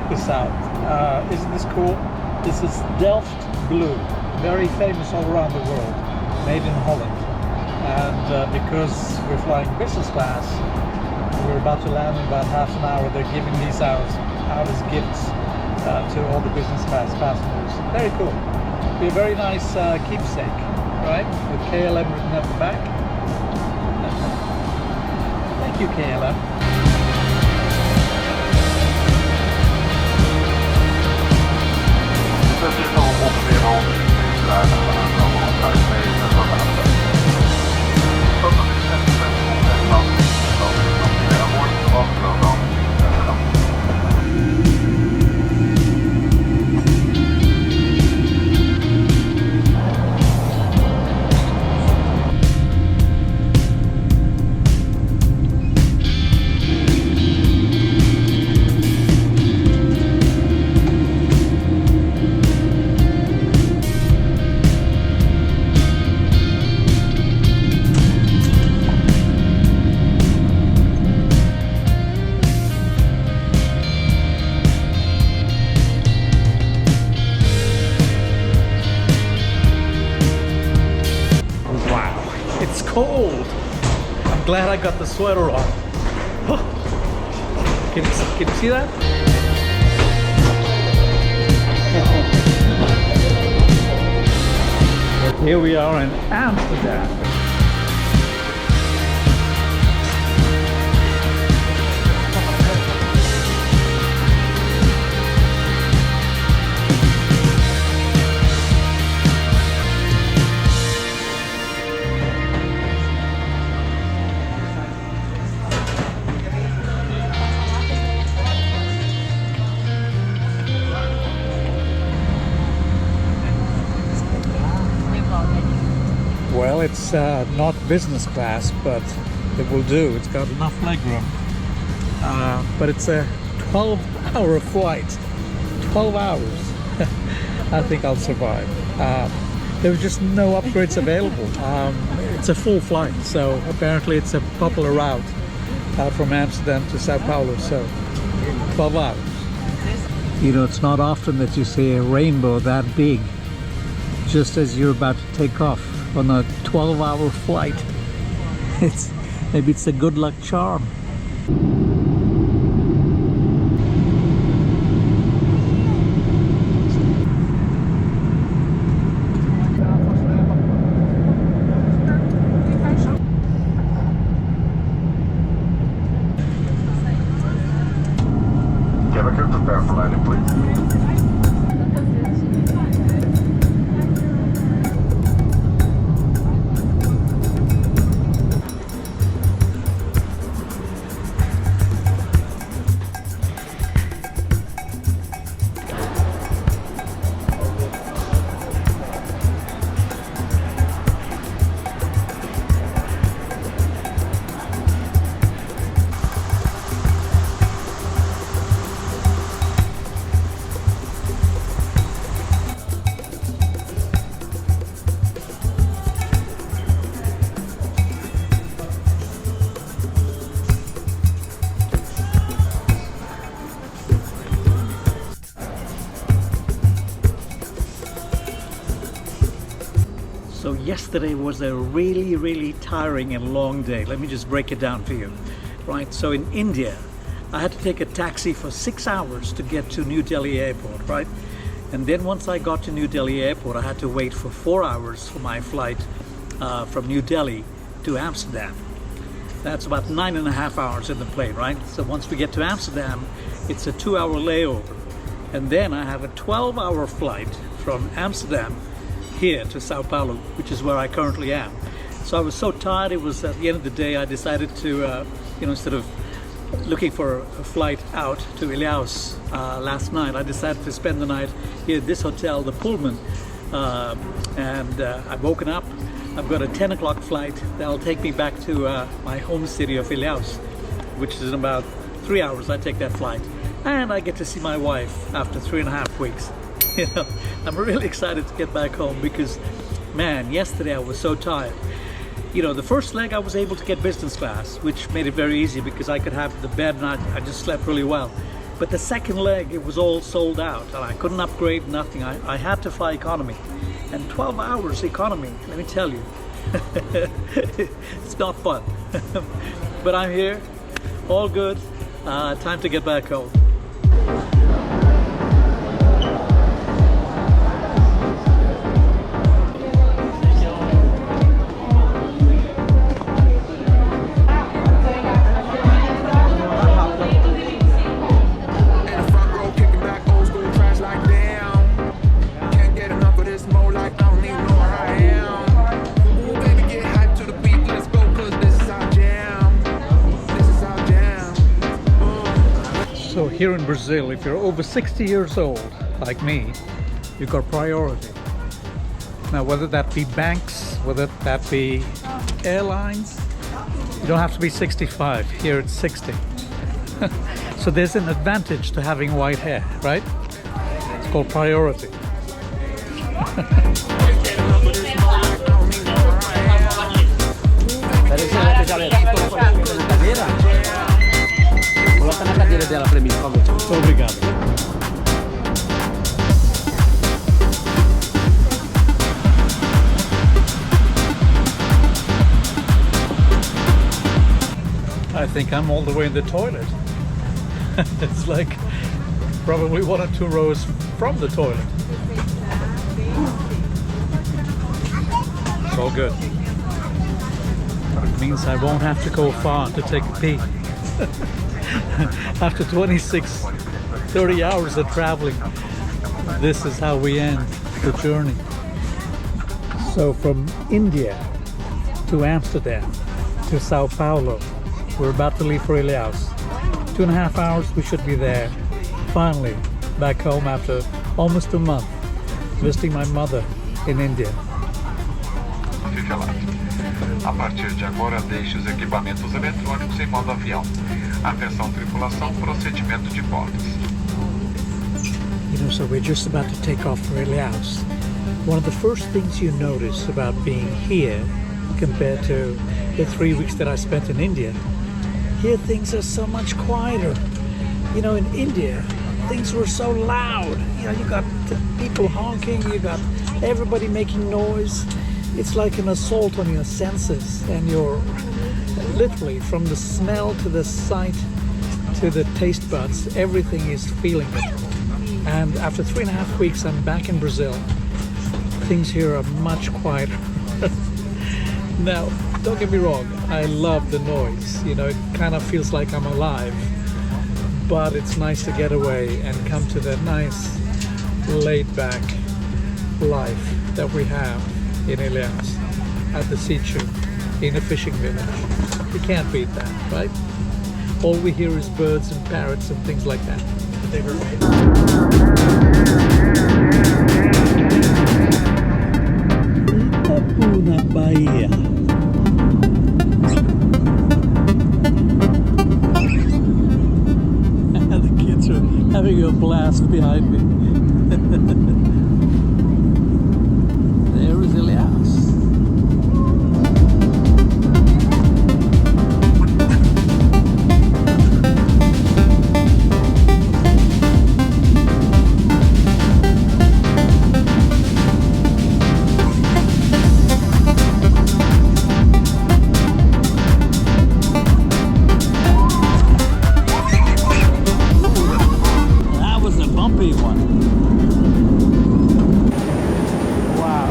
check this out. Isn't this cool? This is Delft Blue, very famous all around the world, made in Holland. And because we're flying business class, we're about to land in about half an hour. They're giving these out as gifts to all the business class passengers. Very cool. Be a very nice keepsake, right? With KLM written at the back. Thank you, KLM. Dat is al ongeveer een half uur vanaf cold. I'm glad I got the sweater on. Can you see that? Here we are in Amsterdam. Well, it's not business class, but it will do. It's got enough legroom. But it's a 12-hour flight. 12 hours. I think I'll survive. There were just no upgrades available. It's a full flight, so apparently it's a popular route from Amsterdam to São Paulo, so 12 hours. You know, it's not often that you see a rainbow that big just as you're about to take off on a 12-hour flight. Maybe it's a good luck charm. Can I come prepare for landing, please? So yesterday was a really tiring and long day. Let me just break it down for you. Right, so in India, I had to take a taxi for 6 hours to get to New Delhi airport, right? And then once I got to New Delhi airport, I had to wait for 4 hours for my flight from New Delhi to Amsterdam. That's about 9.5 hours in the plane, right? So once we get to Amsterdam, it's a 2-hour layover. And then I have a 12-hour flight from Amsterdam here to São Paulo, which is where I currently am. So I was so tired, it was at the end of the day I decided to, you know, instead of looking for a flight out to Ilhéus last night, I decided to spend the night here at this hotel, the Pullman. I've woken up, I've got a 10 o'clock flight that'll take me back to my home city of Ilhéus, which is in about 3 hours. I take that flight. And I get to see my wife after 3.5 weeks. You know, I'm really excited to get back home because, man, yesterday I was so tired. You know, the first leg I was able to get business class, which made it very easy because I could have the bed and I just slept really well. But the second leg, it was all sold out and I couldn't upgrade, nothing. I had to fly economy. And 12 hours economy, let me tell you, it's not fun. But I'm here, all good, time to get back home. So here in Brazil, if you're over 60 years old, like me, you've got priority. Now, whether that be banks, whether that be airlines, you don't have to be 65. Here it's 60. So there's an advantage to having white hair, right? It's called priority. Coloca na cadeira dela pra mim, por favor. Obrigado. I think I'm all the way in the toilet. It's like probably 1 or 2 rows from the toilet. It's all good. It means I won't have to go far to take a pee. After 26, 30 hours of traveling, this is how we end the journey. So from India to Amsterdam to São Paulo, we're about to leave for Ilhéus. 2.5 hours, we should be there. Finally, back home after almost a month, visiting my mother in India. A partir de agora, deixe os equipamentos eletrônicos em modo avião. Atenção tripulação, procedimento de bordos. You know, so we're just about to take off for Ilhéus. One of the first things you notice about being here compared to the 3 weeks that I spent in India, here things are so much quieter. You know, in India, things were so loud. You know, you got people honking, you got everybody making noise. It's like an assault on your senses, and you're literally from the smell to the sight to the taste buds, everything is feeling it. And after 3.5 weeks, I'm back in Brazil. Things here are much quieter. Now, don't get me wrong, I love the noise. You know, it kind of feels like I'm alive. But it's nice to get away and come to that nice, laid-back life that we have in Ilhéus, at the sea-tube, in a fishing village. You can't beat that, right? All we hear is birds and parrots and things like that. Itapuna, Bahia. The kids are having a blast behind me. There is Ilhéus.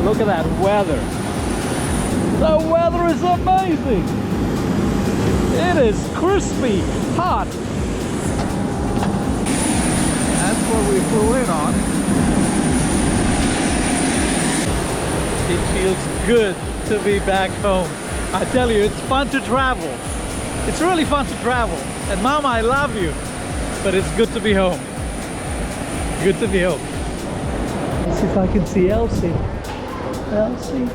Look at that weather. The weather is amazing. It is crispy, hot. That's what we flew in on. It feels good to be back home. I tell you, it's fun to travel. It's really fun to travel. And Mama, I love you. But it's good to be home. Good to be home. Let's see if I can see Elci. Elci.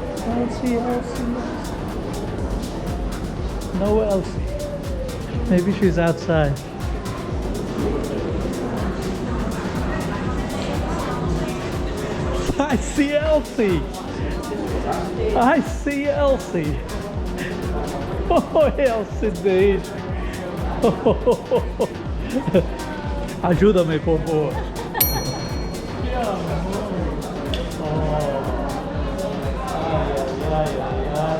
No Elci. Maybe she's outside. I see Elci. I see Elci. Oh, Elci. Ajuda-me, por favor. Que amor. Oh. Ai, ai, ai, ai.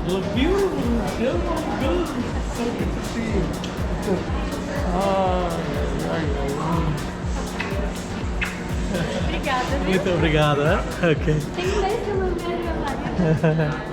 Look beautiful. Oh my goodness. So good to see you. Ai, ai, ai. Obrigada, viu? Muito obrigada. Ok. Tem 10 que eu não vejo, meu marido.